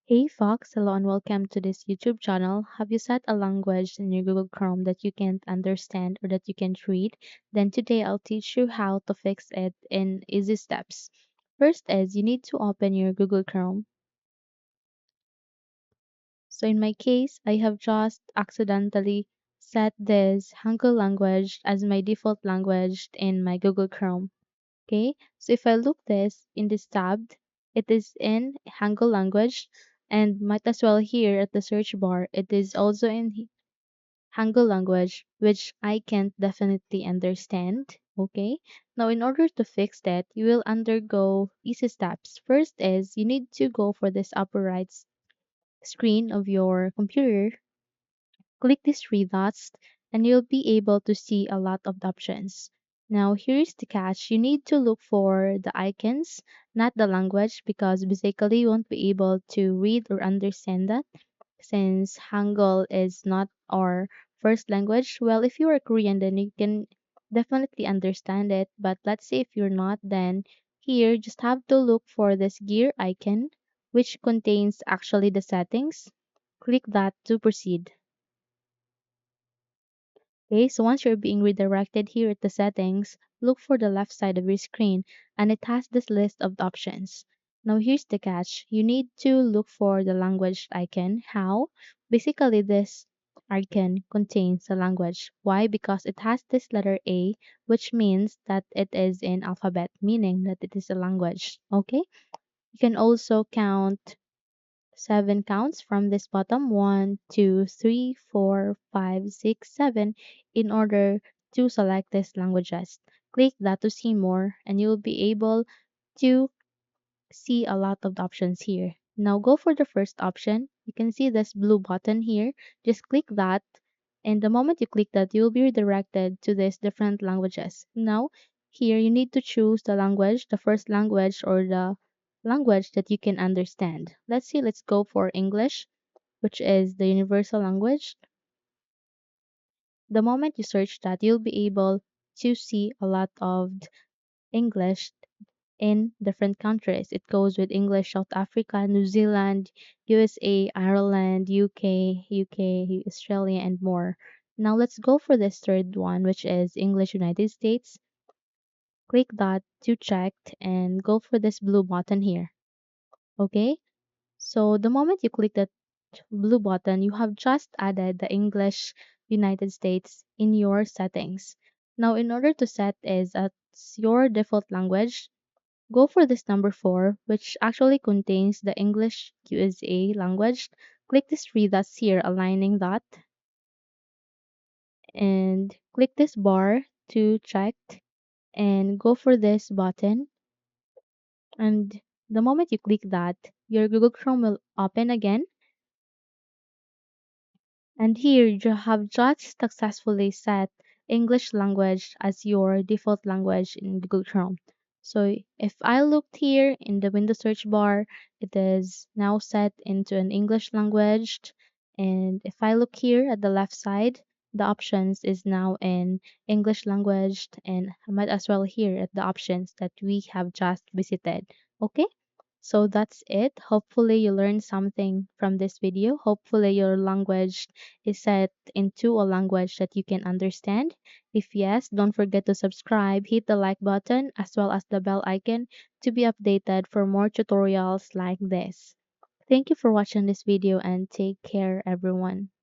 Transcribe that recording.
Hey Fox, hello and welcome to this YouTube channel. Have you set a language in your Google Chrome that you can't understand or that you can't read? Then today I'll teach you how to fix it in easy steps. First is you need to open your Google Chrome. So in my case, I have just accidentally set this Hangul language as my default language in my Google Chrome. Okay, so if I look this in this tab, it is in Hangul language and might as well here at the search bar, it is also in Hangul language, which I can't definitely understand. Okay, now in order to fix that, you will undergo easy steps. First is you need to go for this upper right screen of your computer. Click these three dots and you'll be able to see a lot of options. Now here's the catch. You need to look for the icons, not the language, because basically you won't be able to read or understand that since Hangul is not our first language. Well, if you are Korean, then you can definitely understand it. But let's say if you're not, then here just have to look for this gear icon, which contains actually the settings. Click that to proceed. Okay, so once you're being redirected here at the settings, look for the left side of your screen and it has this list of options. Now here's the catch. You need to look for the language icon. How? Basically this icon contains a language. Why? Because it has this letter A, which means that it is in alphabet, meaning that it is a language. Okay? You can also count 7 counts from this bottom: 1, 2, 3, 4, 5, 6, 7 in order to select these languages. Click that to see more and you'll be able to see a lot of options here. Now go for the first option. You can see this blue button here. Just click that and the moment you click that, you'll be redirected to these different languages. Now here you need to choose the language, the first language or the language that you can understand. Let's see, let's go for English, which is the universal language. The moment you search that, you'll be able to see a lot of English in different countries. It goes with English South Africa, New Zealand, USA, Ireland, UK, Australia, and more. Now let's go for this third one, which is English United States. Click that to check and go for this blue button here. Okay, so the moment you click that blue button, you have just added the English United States in your settings. Now, in order to set is as your default language, go for this number 4, which actually contains the English USA language. Click this three dots here, aligning that, and click this bar to check, and go for this button. And the moment you click that, your Google Chrome will open again. And here you have just successfully set English language as your default language in Google Chrome. So if I looked here in the window search bar, it is now set into an English language. And if I look here at the left side, the options is now in English language, and I might as well here at the options that we have just visited. Okay? So that's it. Hopefully you learned something from this video. Hopefully your language is set into a language that you can understand. If yes, don't forget to subscribe, hit the like button as well as the bell icon to be updated for more tutorials like this. Thank you for watching this video and take care everyone.